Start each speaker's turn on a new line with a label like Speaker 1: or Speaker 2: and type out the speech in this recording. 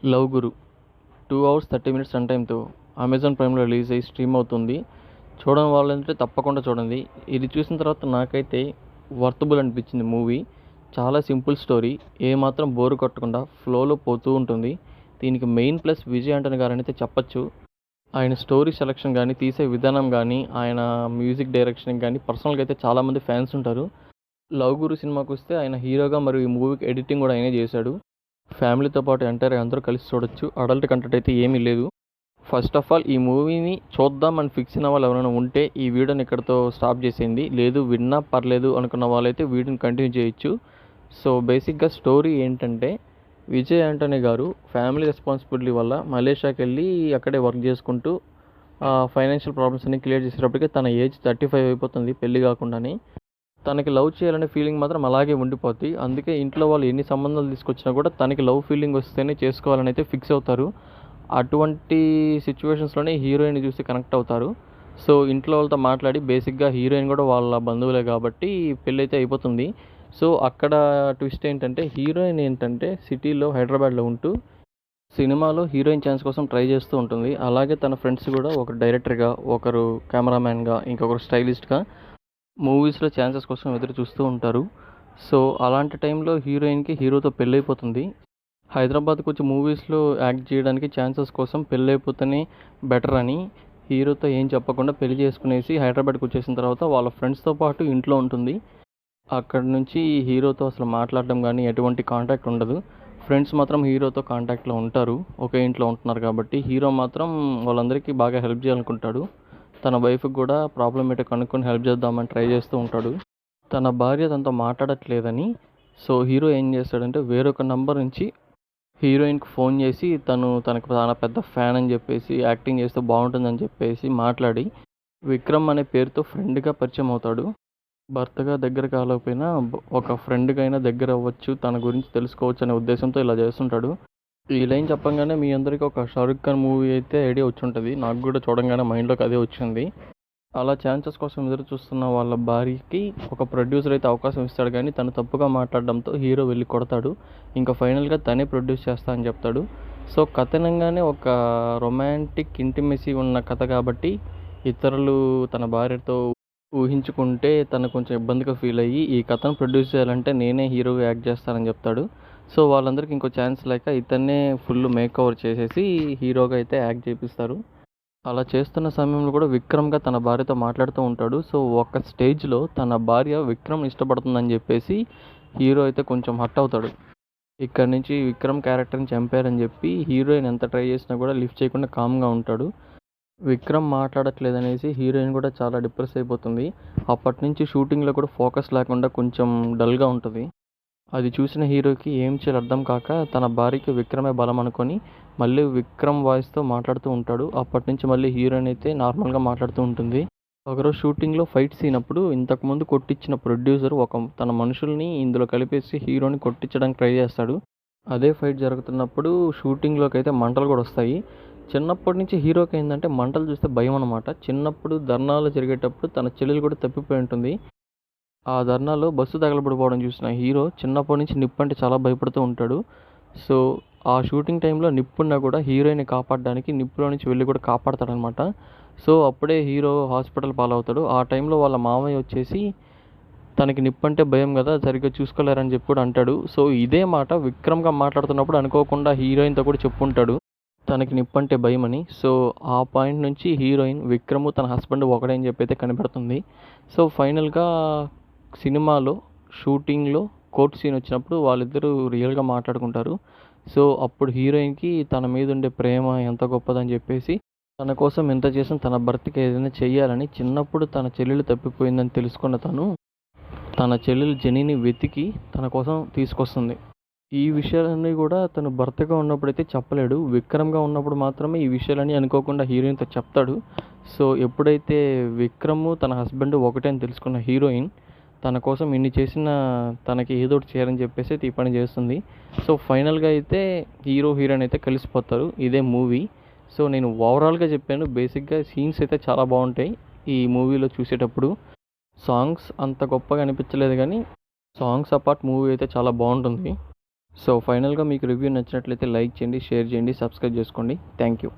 Speaker 1: Love Guru 2 hours 30 minutes run టైమ్‌తో Amazon ప్రైమ్‌లో release అయ్యి స్ట్రీమ్ అవుతుంది. చూడని వాళ్ళంటే తప్పకుండా చూడండి. ఇది చూసిన తర్వాత నాకైతే వర్తబుల్ అనిపించింది మూవీ. చాలా సింపుల్ స్టోరీ. ఏమాత్రం బోర్ కొట్టకుండా ఫ్లోలో పోతూ ఉంటుంది. దీనికి మెయిన్ ప్లస్ విజయ్ ఆంటోనీ గారనైతే చెప్పొచ్చు. ఆయన స్టోరీ సెలక్షన్ గానీ, తీసే విధానం గానీ, ఆయన మ్యూజిక్ డైరెక్షన్‌కి గానీ పర్సనల్‌గా అయితే చాలామంది ఫ్యాన్స్ ఉంటారు. 'లవ్ గురు' సినిమాకొస్తే ఆయన హీరోగా మరియు ఈ మూవీకి ఎడిటింగ్ కూడా ఆయనే చేశాడు. ఫ్యామిలీతో పాటు ఎంటైర్‌గా అందరూ కలిసి చూడొచ్చు. అడల్ట్ కంటెంట్ అయితే ఏమీ లేదు. ఫస్ట్ ఆఫ్ ఆల్ ఈ మూవీని చూద్దాం అని ఫిక్స్ అయిన వాళ్ళు ఎవరైనా ఉంటే ఈ వీడియోని ఇక్కడితో స్టాప్ చేసేయండి. లేదు విన్నా పర్లేదు అనుకున్న వాళ్ళైతే వీడియోని కంటిన్యూ చేయొచ్చు. సో బేసిక్‌గా స్టోరీ ఏంటంటే విజయ్ ఆంటోనీ గారు ఫ్యామిలీ రెస్పాన్సిబిలిటీ వల్ల మలేషియాకెళ్ళి అక్కడే వర్క్ చేసుకుంటూ ఫైనాన్షియల్ ప్రాబ్లమ్స్ అన్నీ క్లియర్ చేసేటప్పటికి తన ఏజ్ 35 అయిపోతుంది పెళ్లి కాకుండానే. తనకి లవ్ చేయాలనే ఫీలింగ్ మాత్రం అలాగే ఉండిపోద్ది. అందుకే ఇంట్లో వాళ్ళు ఎన్ని సంబంధాలు తీసుకొచ్చినా కూడా తనకి లవ్ ఫీలింగ్ వస్తేనే చేసుకోవాలని అయితే ఫిక్స్ అవుతారు. అటువంటి సిచ్యువేషన్స్‌లోనే హీరోయిన్‌ని చూసి కనెక్ట్ అవుతారు. సో, ఇంట్లో వాళ్ళతో మాట్లాడి బేసిక్‌గా హీరోయిన్ కూడా వాళ్ళ బంధువులే కాబట్టి పెళ్ళైతే అయిపోతుంది. సో, అక్కడ ట్విస్ట్ ఏంటంటే హీరోయిన్ ఏంటంటే సిటీలో హైదరాబాద్‌లో ఉంటూ సినిమాలో హీరోయిన్ ఛాన్స్ కోసం ట్రై చేస్తూ ఉంటుంది. అలాగే తన ఫ్రెండ్స్ కూడా ఒకరు డైరెక్టర్‌గా, ఒకరు కెమెరామ్యాన్‌గా, ఇంకొకరు స్టైలిస్ట్‌గా మూవీస్‌లో ఛాన్సెస్ కోసం ఎదురు చూస్తూ ఉంటారు. సో, అలాంటి టైంలో హీరోయిన్‌కి హీరోతో పెళ్ళైపోతుంది. హైదరాబాద్‌కొచ్చి మూవీస్‌లో యాక్ట్ చేయడానికి ఛాన్సెస్ కోసం పెళ్ళైపోతేనే బెటర్ అని హీరోతో ఏం చెప్పకుండా పెళ్లి చేసుకునేసి హైదరాబాద్‌కొచ్చేసిన తర్వాత వాళ్ళ ఫ్రెండ్స్‌తో పాటు ఇంట్లో ఉంటుంది. అక్కడి నుంచి హీరోతో అసలు మాట్లాడడం గానీ, ఎటువంటి కాంటాక్ట్ ఉండదు. ఫ్రెండ్స్ మాత్రం హీరోతో కాంటాక్ట్‌లో ఉంటారు. ఒకే ఇంట్లో ఉంటున్నారు కాబట్టి. హీరో మాత్రం వాళ్ళందరికీ బాగా హెల్ప్ చేయాలనుకుంటాడు. తన వైఫ్‌కి కూడా ప్రాబ్లమ్ ఏంటో కనుక్కొని హెల్ప్ చేద్దామని ట్రై చేస్తూ ఉంటాడు. తన భార్య తనతో మాట్లాడట్లేదని సో, హీరో ఏం చేస్తాడంటే వేరొక నంబర్ నుంచి హీరోయిన్‌కి ఫోన్ చేసి తనకు చాలా పెద్ద ఫ్యాన్ అని చెప్పేసి యాక్టింగ్ చేస్తే బాగుంటుందని చెప్పేసి మాట్లాడి విక్రమ్ అనే పేరుతో ఫ్రెండ్‌గా పరిచయం అవుతాడు. భర్తగా దగ్గర కాలేకపోయినా ఒక ఫ్రెండ్‌గా అయినా దగ్గర అవ్వచ్చు. తన గురించి తెలుసుకోవచ్చు అనే ఉద్దేశంతో ఇలా చేస్తుంటాడు. ఈ లైన్ చెప్పంగానే మీ అందరికీ ఒక 'షారుఖ్ ఖాన్' మూవీ అయితే ఐడియా వచ్చుంటది. నాకు కూడా చూడంగానే మైండ్‌లోకి అదే వచ్చింది. అలా ఛాన్సెస్ కోసం ఎదురు చూస్తున్న వాళ్ళ భార్యకి ఒక ప్రొడ్యూసర్ అయితే అవకాశం ఇస్తాడు కానీ తను తప్పుగా మాట్లాడడంతో హీరో వెళ్ళి కొడతాడు. ఇంకా ఫైనల్‌గా తనే ప్రొడ్యూస్ చేస్తా అని చెప్తాడు. సో, కథనంగానే ఒక రొమాంటిక్ ఇంటిమెసీ ఉన్న కథ కాబట్టి ఇతరులు తన భార్యతో ఊహించుకుంటే తను కొంచెం ఇబ్బందిగా ఫీల్ అయ్యి ఈ కథను ప్రొడ్యూస్ చేయాలంటే నేనే హీరోగా యాక్ట్ చేస్తానని చెప్తాడు. సో, వాళ్ళందరికీ ఇంకో ఛాన్స్ లేక ఇతన్నే ఫుల్ మేకోవర్ చేసేసి హీరోగా అయితే యాక్ట్ చేపిస్తారు. అలా చేస్తున్న సమయంలో కూడా విక్రమ్‌గా తన భార్యతో మాట్లాడుతూ ఉంటాడు. సో, ఒక స్టేజ్‌లో తన భార్య విక్రమ్‌ని ఇష్టపడుతుందని చెప్పేసి హీరో అయితే కొంచెం హర్ట్ అవుతాడు. ఇక్కడి నుంచి విక్రమ్ క్యారెక్టర్‌ని చంపారని చెప్పి హీరోయిన్ ఎంత ట్రై చేసినా కూడా లిఫ్ట్ చేయకుండా కామ్‌గా ఉంటాడు. విక్రమ్ మాట్లాడట్లేదనేసి హీరోయిన్ కూడా చాలా డిప్రెస్ అయిపోతుంది. అప్పటినుంచి షూటింగ్‌లో కూడా ఫోకస్ లేకుండా కొంచెం డల్‌గా ఉంటది. అది చూసిన హీరోకి ఏం చేయాలో అర్థం కాక తన భార్యకి విక్రమే బలం అనుకొని మళ్ళీ విక్రమ్ వాయిస్‌తో మాట్లాడుతూ ఉంటాడు. అప్పటినుంచి మళ్ళీ హీరోయిన్ అయితే నార్మల్‌గా మాట్లాడుతూ ఉంటుంది. ఒకరోజు షూటింగ్‌లో ఫైట్ సీన్ అప్పుడు ఇంతకుముందు కొట్టించిన ప్రొడ్యూసర్ తన మనుషుల్ని ఇందులో కలిపేసి హీరోని కొట్టించడానికి ట్రై చేస్తాడు. అదే ఫైట్ జరుగుతున్నప్పుడు షూటింగ్‌లోకైతే మంటలు కూడా వస్తాయి. చిన్నప్పటి నుంచి హీరోకి ఏందంటే మంటలు చూస్తే భయం అనమాట. చిన్నప్పుడు ధర్నాలు జరిగేటప్పుడు తన చెల్లెలు కూడా తప్పిపోయి ఉంటుంది. ఆ ధర్నాలో బస్సు తగలబడిపోవడం చూసిన హీరో చిన్నప్పటి నుంచి నిప్పంటే చాలా భయపడుతూ ఉంటాడు. సో, ఆ షూటింగ్ టైంలో నిప్పున్నా కూడా హీరోయిన్‌ని కాపాడడానికి నిప్పులో నుంచి వెళ్లి కూడా కాపాడతాడనమాట. సో, అప్పుడే హీరో హాస్పిటల్ పాలవుతాడు. ఆ టైంలో వాళ్ళ మామయ్య వచ్చేసి తనకి నిప్పంటే భయం గదా! సరిగ్గా చూసుకోలేరని చెప్పి కూడా అంటాడు. సో, ఇదే మాట విక్రమ్‌గా మాట్లాడుతున్నప్పుడు అనుకోకుండా హీరోయిన్‌తో కూడా చెప్పుంటాడు. తనకి నిప్పంటే భయమని. సో, ఆ పాయింట్ నుంచి హీరోయిన్ విక్రమ్ తన హస్బెండ్ ఒకడే అని చెప్పి అయితే కనిపెడుతుంది. సో, ఫైనల్‌గా సినిమాలో షూటింగ్‌లో కోర్ట్ సీన్ వచ్చినప్పుడు వాళ్ళిద్దరూ రియల్‌గా మాట్లాడుకుంటారు. సో, అప్పుడు హీరోయిన్‌కి తన మీద ఉండే ప్రేమ ఎంత గొప్పదని చెప్పేసి తన కోసం ఎంత చేసినా తన భర్తకి ఏదైనా చెయ్యాలని చిన్నప్పుడు తన చెల్లెలు తప్పిపోయిందని తెలుసుకున్న తన చెల్లెలు జెనీని వెతికి తన కోసం తీసుకొస్తుంది. ఈ విషయాలన్నీ కూడా తను భర్తగా ఉన్నప్పుడైతే చెప్పలేడు. విక్రమ్‌గా ఉన్నప్పుడు మాత్రమే ఈ విషయాలన్నీ అనుకోకుండా హీరోయిన్‌తో చెప్తాడు. సో, ఎప్పుడైతే విక్రమ్ తన హస్బెండ్ ఒకటే అని తెలుసుకున్న హీరోయిన్ తన కోసం ఇన్ని చేసినా తనకి ఏదో ఒకటి చేయాలని చెప్పేసి ఈ పని చేస్తుంది. సో, ఫైనల్‌గా అయితే హీరో, హీరోయిన్ అయితే కలిసిపోతారు. ఇదే మూవీ. సో, నేను ఓవరాల్‌గా చెప్పాను. బేసిక్‌గా సీన్స్ అయితే చాలా బాగుంటాయి ఈ మూవీలో చూసేటప్పుడు. సాంగ్స్ అంత గొప్పగా అనిపించలేదు గానీ, సాంగ్స్ అపార్ట్ మూవీ అయితే చాలా బాగుంటుంది. సో ఫైనల్గా మీకు రివ్యూ నచ్చినట్లయితే లైక్ చేయండి, షేర్ చేయండి, సబ్స్క్రైబ్ చేసుకోండి. Thank you.